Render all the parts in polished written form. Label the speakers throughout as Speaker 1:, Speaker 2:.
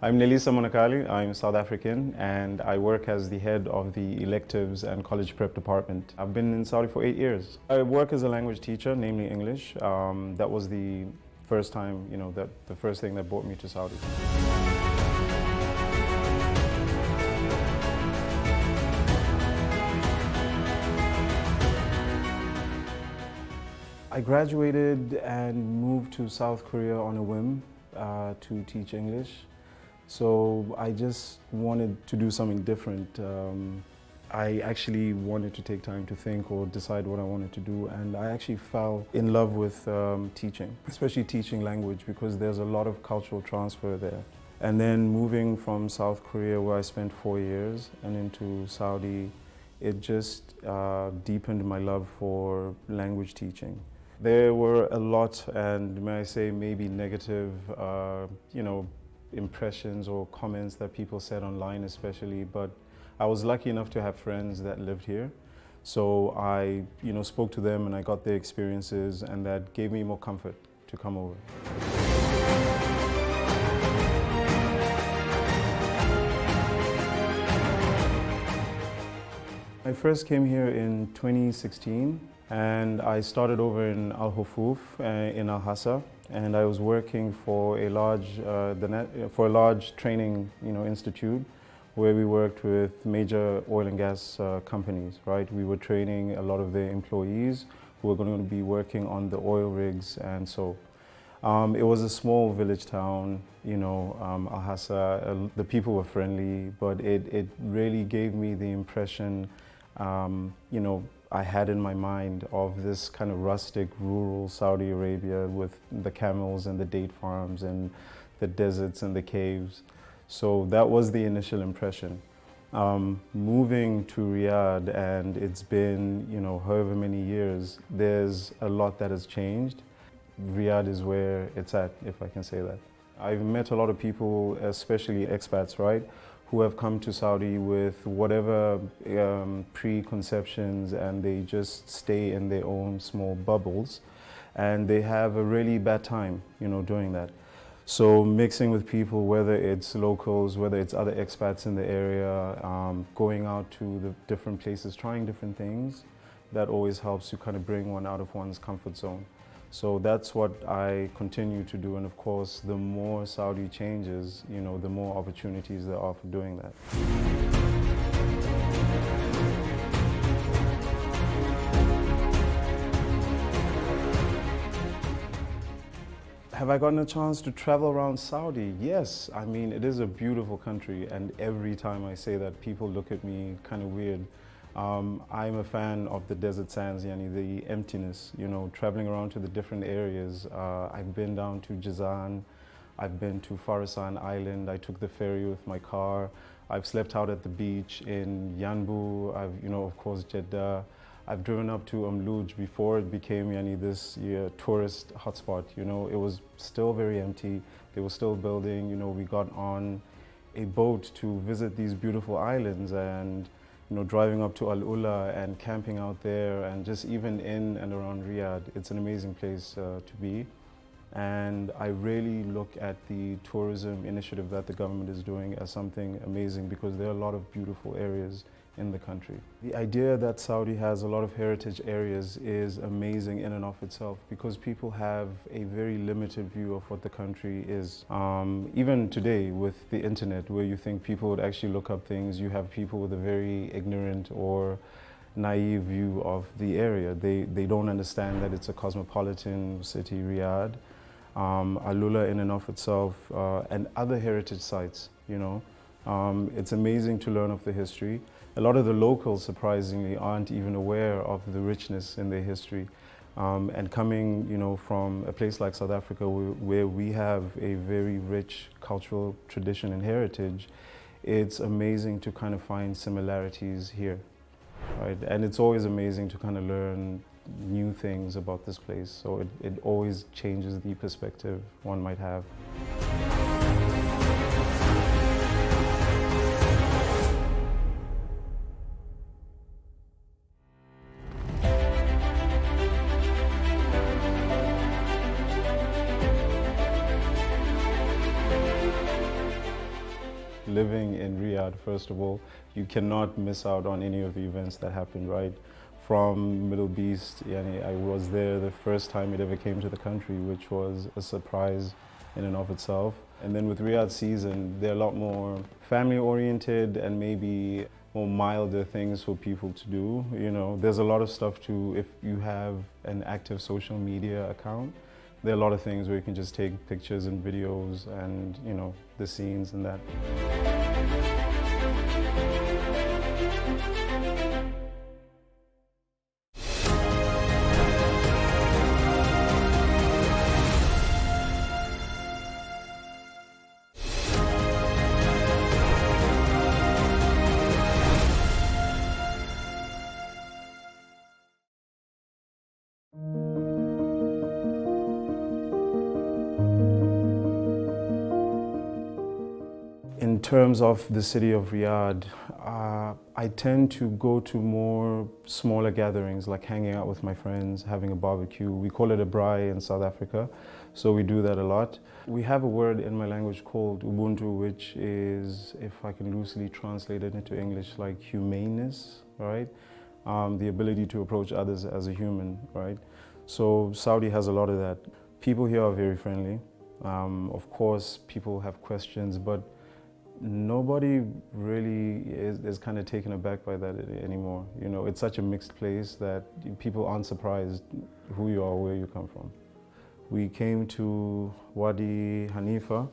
Speaker 1: I'm Nelisa Monakali. I'm South African and I work as the head of the electives and college prep department. I've been in Saudi for 8 years. I work as a language teacher, namely English. That was the first time, the first thing that brought me to Saudi. I graduated and moved to South Korea on a whim to teach English. So I just wanted to do something different. I actually wanted to take time to think or decide what I wanted to do, and I actually fell in love with teaching, especially teaching language, because there's a lot of cultural transfer there. And then moving from South Korea, where I spent 4 years, and into Saudi, it just deepened my love for language teaching. There were a lot, and may I say maybe negative, impressions or comments that people said online especially, but I was lucky enough to have friends that lived here. So I, spoke to them and I got their experiences, and that gave me more comfort to come over. I first came here in 2016 and I started over in Al Hufuf in Al Hassa, and I was working for a large training institute where we worked with major oil and gas companies, right? We were training a lot of their employees who were going to be working on the oil rigs, and so it was a small village town, Al Hassa. The people were friendly, but it really gave me the impression, I had in my mind of this kind of rustic, rural Saudi Arabia with the camels and the date farms and the deserts and the caves. So that was the initial impression. Moving to Riyadh, and it's been, however many years, there's a lot that has changed. Riyadh is where it's at, if I can say that. I've met a lot of people, especially expats, right, who have come to Saudi with whatever preconceptions, and they just stay in their own small bubbles, and they have a really bad time, doing that. So mixing with people, whether it's locals, whether it's other expats in the area, going out to the different places, trying different things, that always helps to kind of bring one out of one's comfort zone. So that's what I continue to do, and of course, the more Saudi changes, the more opportunities there are for doing that. Have I gotten a chance to travel around Saudi? Yes. I mean, it is a beautiful country, and every time I say that, people look at me kind of weird. I'm a fan of the desert sands, the emptiness, traveling around to the different areas. I've been down to Jazan, I've been to Farasan Island, I took the ferry with my car, I've slept out at the beach in Yanbu, I've, of course, Jeddah. I've driven up to Umluj before it became this tourist hotspot. It was still very empty, they were still building. We got on a boat to visit these beautiful islands, and driving up to Al Ula and camping out there, and just even in and around Riyadh, it's an amazing place to be. And I really look at the tourism initiative that the government is doing as something amazing, because there are a lot of beautiful areas in the country. The idea that Saudi has a lot of heritage areas is amazing in and of itself, because people have a very limited view of what the country is. Even today with the internet, where you think people would actually look up things, you have people with a very ignorant or naive view of the area. They don't understand that it's a cosmopolitan city, Riyadh, Alula in and of itself, and other heritage sites, It's amazing to learn of the history. A lot of the locals, surprisingly, aren't even aware of the richness in their history. And coming, from a place like South Africa, where we have a very rich cultural tradition and heritage, it's amazing to kind of find similarities here, right? And it's always amazing to kind of learn new things about this place. So it always changes the perspective one might have. living in Riyadh, first of all, you cannot miss out on any of the events that happen, right? From Middle East, I was there the first time it ever came to the country, which was a surprise in and of itself. And then with Riyadh season, they're a lot more family-oriented and maybe more milder things for people to do. There's a lot of stuff to, if you have an active social media account, there are a lot of things where you can just take pictures and videos and, the scenes and that. In terms of the city of Riyadh, I tend to go to more smaller gatherings, like hanging out with my friends, having a barbecue. We call it a braai in South Africa, so we do that a lot. We have a word in my language called Ubuntu, which is, if I can loosely translate it into English, like humaneness, right? The ability to approach others as a human, right? So Saudi has a lot of that. People here are very friendly. Of course, people have questions, but nobody really is kind of taken aback by that anymore. It's such a mixed place that people aren't surprised who you are, where you come from. We came to Wadi Hanifa,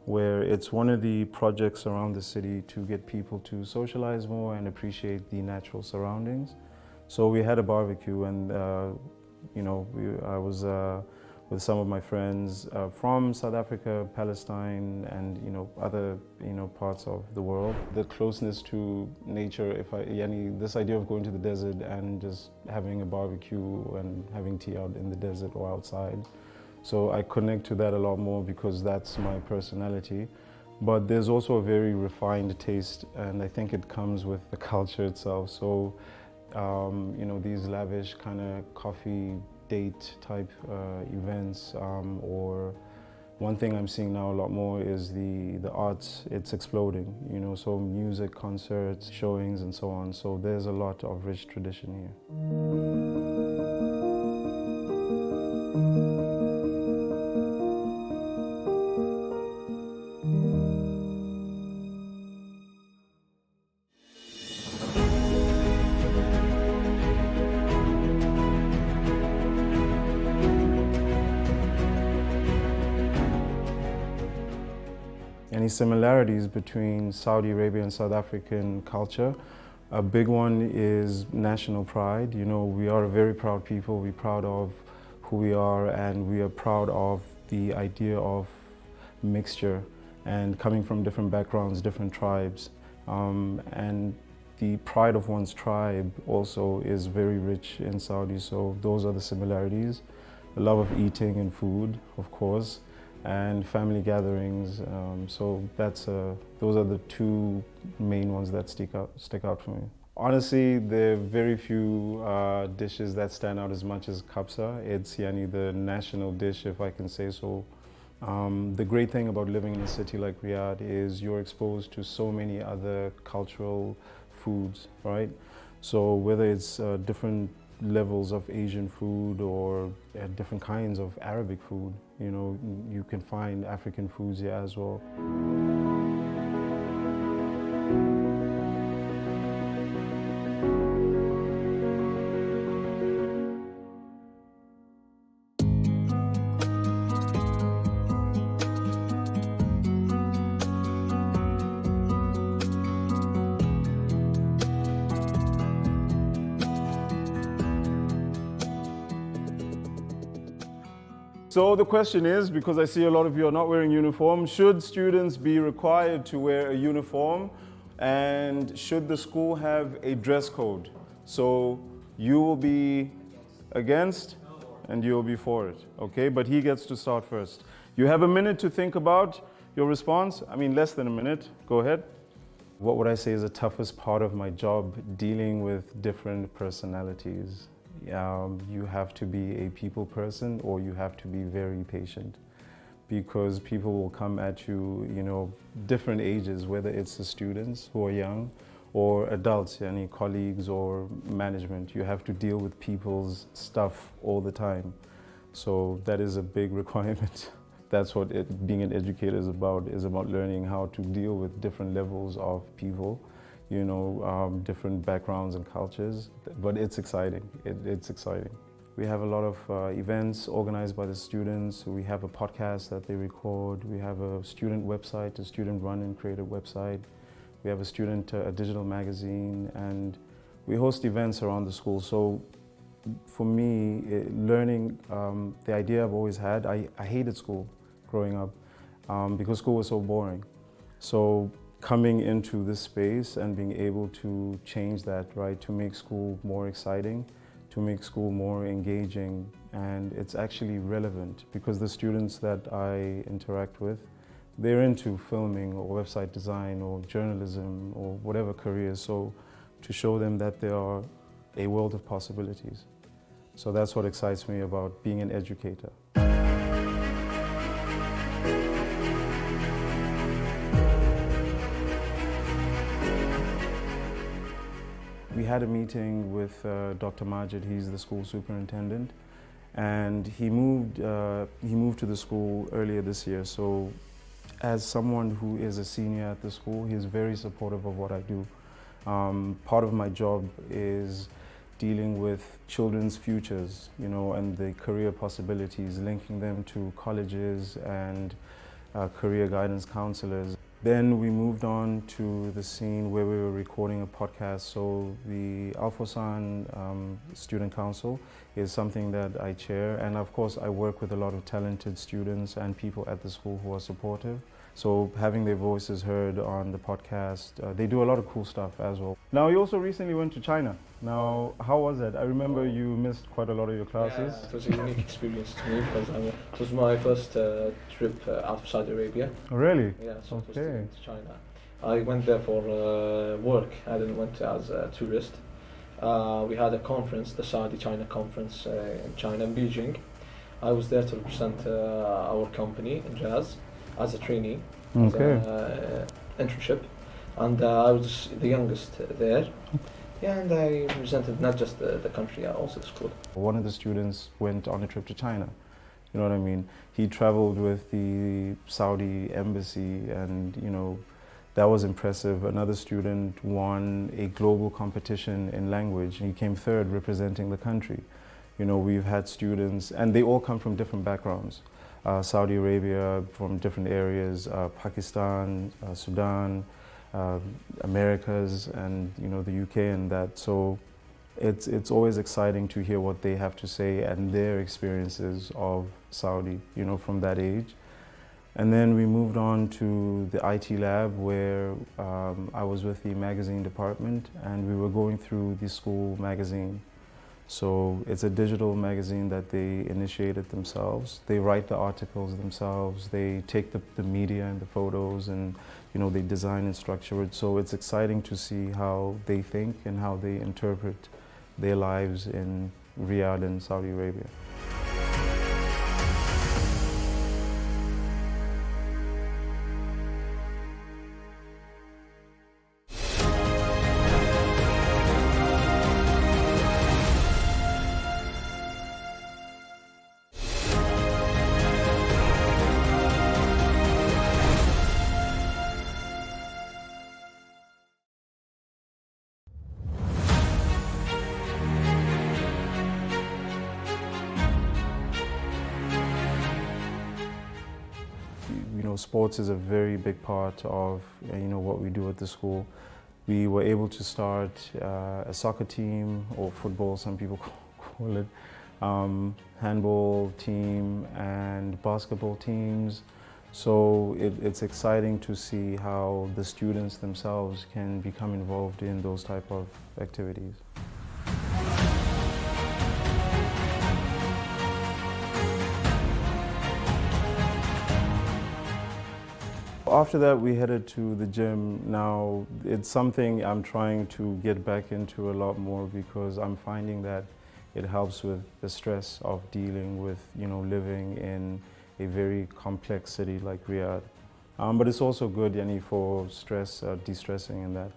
Speaker 1: where it's one of the projects around the city to get people to socialize more and appreciate the natural surroundings. So we had a barbecue, and I was with some of my friends from South Africa, Palestine, and other parts of the world. The closeness to nature, this idea of going to the desert and just having a barbecue and having tea out in the desert or outside. So I connect to that a lot more because that's my personality. But there's also a very refined taste, and I think it comes with the culture itself. So these lavish kind of coffee date type events, or one thing I'm seeing now a lot more is the arts. It's exploding, so music, concerts, showings and so on. So there's a lot of rich tradition here. Any similarities between Saudi Arabia and South African culture? A big one is national pride. We are a very proud people. We're proud of who we are, and we are proud of the idea of mixture and coming from different backgrounds, different tribes. And the pride of one's tribe also is very rich in Saudi, so those are the similarities. A love of eating and food, of course, and family gatherings. So those are the two main ones that stick out for me. Honestly, there are very few dishes that stand out as much as kabsa. It's the national dish, if I can say so. The great thing about living in a city like Riyadh is you're exposed to so many other cultural foods, right? So whether it's different levels of Asian food or different kinds of Arabic food, you can find African foods here as well. So the question is, because I see a lot of you are not wearing uniform, should students be required to wear a uniform, and should the school have a dress code? So you will be against and you will be for it, okay? But he gets to start first. You have a minute to think about your response. Less than a minute. Go ahead. What would I say is the toughest part of my job? Dealing with different personalities. You have to be a people person, or you have to be very patient, because people will come at you, you know, different ages, whether it's the students who are young or adults, any colleagues or management. You have to deal with people's stuff all the time. So that is a big requirement. That's what being an educator is about learning how to deal with different levels of people, you know, different backgrounds and cultures. But it's exciting, it's exciting. We have a lot of events organized by the students. We have a podcast that they record. We have a student website, a student-run and created website. We have a digital magazine, and we host events around the school. So for me, learning, the idea I've always had, I hated school growing up because school was so boring. So coming into this space and being able to change that, right, to make school more exciting, to make school more engaging, and it's actually relevant because the students that I interact with, they're into filming or website design or journalism or whatever careers. So to show them that there are a world of possibilities. So that's what excites me about being an educator. We had a meeting with Dr. Majid. He's the school superintendent, and he moved to the school earlier this year. So as someone who is a senior at the school, he's very supportive of what I do. Part of my job is dealing with children's futures, you know, and the career possibilities, linking them to colleges and career guidance counselors. Then we moved on to the scene where we were recording a podcast. So the Al-Fosan Student Council is something that I chair. And of course, I work with a lot of talented students and people at the school who are supportive. So having their voices heard on the podcast, they do a lot of cool stuff as well. Now, you also recently went to China. Now, how was it? I remember you missed quite a lot of your classes.
Speaker 2: Yeah, it was a unique experience to me because it was my first trip out of Saudi Arabia.
Speaker 1: Oh, really?
Speaker 2: Yeah, so
Speaker 1: okay.
Speaker 2: it was to China. I went there for work. I didn't went as a tourist. We had a conference, the Saudi-China conference in China, in Beijing. I was there to represent our company, Jazz, as a trainee,
Speaker 1: okay.
Speaker 2: as an internship. And I was the youngest there. Yeah, and I represented not just the country, also the school.
Speaker 1: One of the students went on a trip to China. You know what I mean? He traveled with the Saudi embassy, and you know, that was impressive. Another student won a global competition in language. He came third representing the country. You know, we've had students, and they all come from different backgrounds. Saudi Arabia, from different areas, Pakistan, Sudan, Americas, and you know, the UK and that. So it's always exciting to hear what they have to say and their experiences of Saudi, you know, from that age. And then we moved on to the IT lab where I was with the magazine department, and we were going through the school magazine. So it's a digital magazine that they initiated themselves. They write the articles themselves. They take the media and the photos, and you know, they design and structure it. So it's exciting to see how they think and how they interpret their lives in Riyadh and Saudi Arabia. You know, sports is a very big part of you know, what we do at the school. We were able to start a soccer team, or football, some people call it, handball team and basketball teams. So it's exciting to see how the students themselves can become involved in those type of activities. After that, we headed to the gym. Now, it's something I'm trying to get back into a lot more because I'm finding that it helps with the stress of dealing with, you know, living in a very complex city like Riyadh. But it's also good, yani, for stress, de-stressing and that.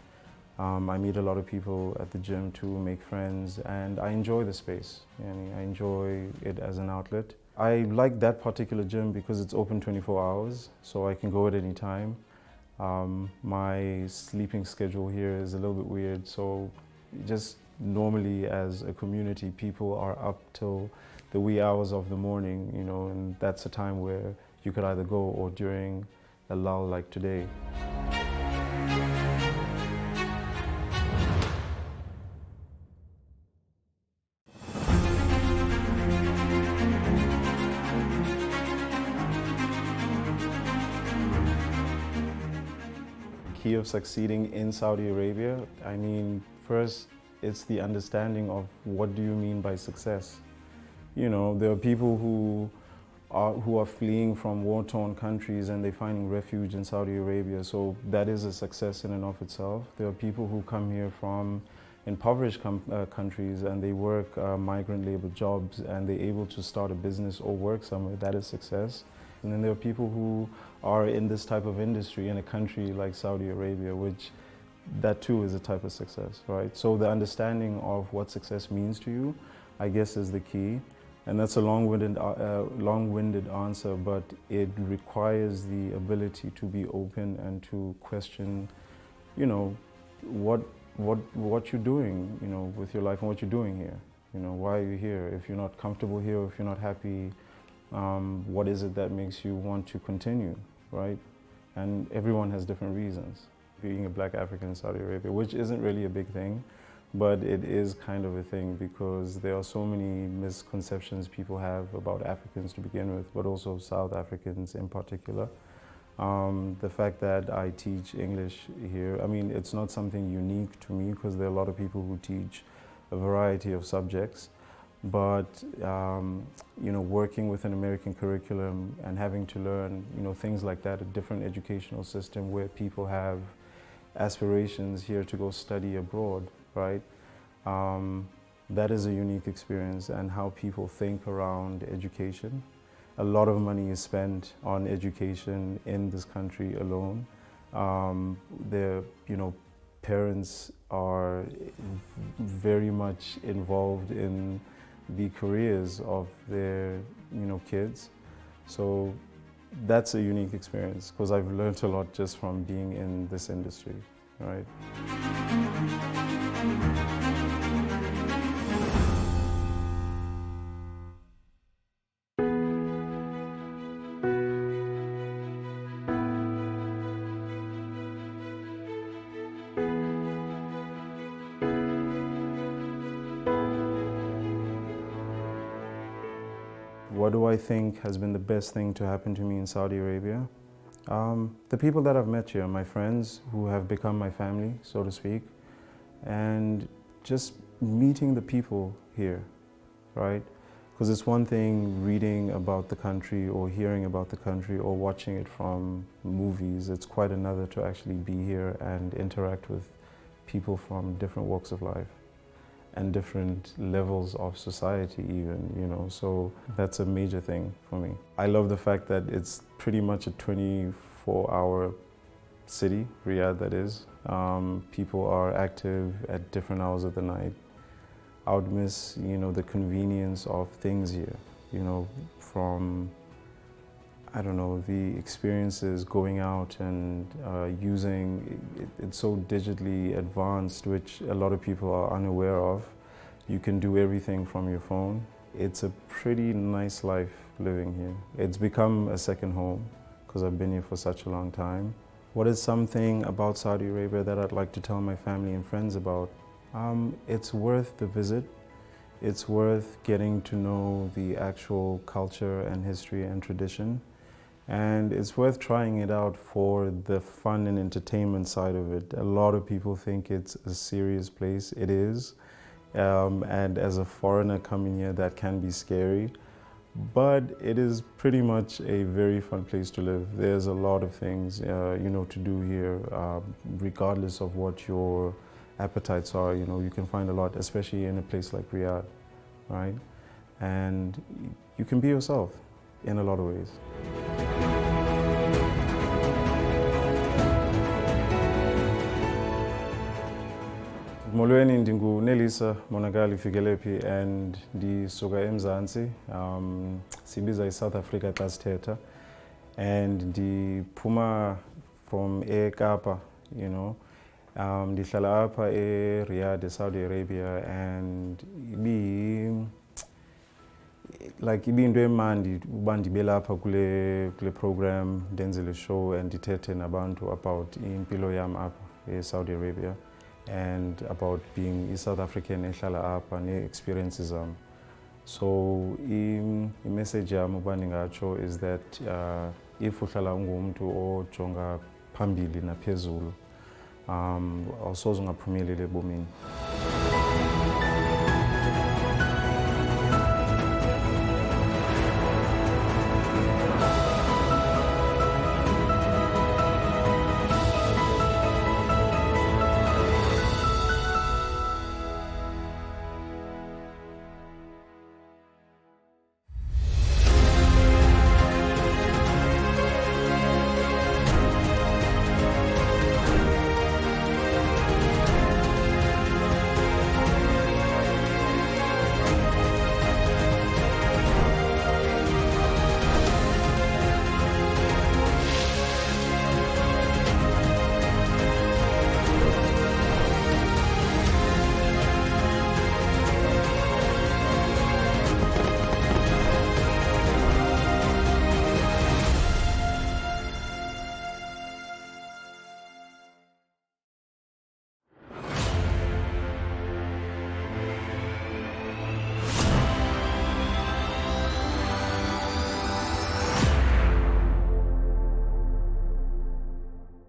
Speaker 1: I meet a lot of people at the gym too, make friends, and I enjoy the space. Yani, I enjoy it as an outlet. I like that particular gym because it's open 24 hours, so I can go at any time. My sleeping schedule here is a little bit weird, so just normally as a community, people are up till the wee hours of the morning, you know, and that's a time where you could either go or during a lull like today. Key of succeeding in Saudi Arabia, I mean, first, it's the understanding of what do you mean by success. You know, there are people who are fleeing from war-torn countries and they're finding refuge in Saudi Arabia, so that is a success in and of itself. There are people who come here from impoverished countries and they work migrant labor jobs and they're able to start a business or work somewhere. That is success. And then there are people who are in this type of industry in a country like Saudi Arabia, which that too is a type of success, right? So the understanding of what success means to you, I guess, is the key. And that's a long-winded answer, but it requires the ability to be open and to question, you know, what you're doing, you know, with your life and what you're doing here. You know, why are you here? If you're not comfortable here, if you're not happy, what is it that makes you want to continue, right? And everyone has different reasons. Being a black African in Saudi Arabia, which isn't really a big thing, but it is kind of a thing because there are so many misconceptions people have about Africans to begin with, but also South Africans in particular. The fact that I teach English here, I mean, it's not something unique to me because there are a lot of people who teach a variety of subjects. But you know, working with an American curriculum and having to learn, you know, things like that, a different educational system where people have aspirations here to go study abroad, right? That is a unique experience, and how people think around education. A lot of money is spent on education in this country alone. You know, parents are very much involved in the careers of their, you know, kids. So that's a unique experience because I've learned a lot just from being in this industry, right? What do I think has been the best thing to happen to me in Saudi Arabia? The people that I've met here, my friends who have become my family, so to speak, and just meeting the people here, right? Because it's one thing reading about the country or hearing about the country or watching it from movies. It's quite another to actually be here and interact with people from different walks of life and different levels of society even, you know, so that's a major thing for me. I love the fact that it's pretty much a 24-hour city, Riyadh that is. People are active at different hours of the night. I would miss, you know, the convenience of things here, you know, from, I don't know, the experiences going out and using, it's so digitally advanced, which a lot of people are unaware of. You can do everything from your phone. It's a pretty nice life living here. It's become a second home because I've been here for such a long time. What is something about Saudi Arabia that I'd like to tell my family and friends about? It's worth the visit. It's worth getting to know the actual culture and history and tradition. And it's worth trying it out for the fun and entertainment side of it. A lot of people think it's a serious place. It is. And as a foreigner coming here, that can be scary. But it is pretty much a very fun place to live. There's a lot of things, you know, to do here, regardless of what your appetites are. You know, you can find a lot, especially in a place like Riyadh, right? And you can be yourself. in a lot of ways. Molweni ndinguNelisa Monakali Figelepi and ndisuka eMzantsi, sibiza iSouth Africa xa sithetha, and ndiphuma from eKapa, you know. Ndihlala apha eRiyadh, Saudi Arabia, and ibinto emandi uba ndibe lapha kule program, ndenze le show and ndithethe nabantu about impilo yam apha eSaudi Arabia and about being a South African ehlala apha ne-experiences zam. So i-message yam uba ndingatsho is that if uhlala ungumntu ojonga phambili naphezulu, awusoze ungaphumeleli ebomini.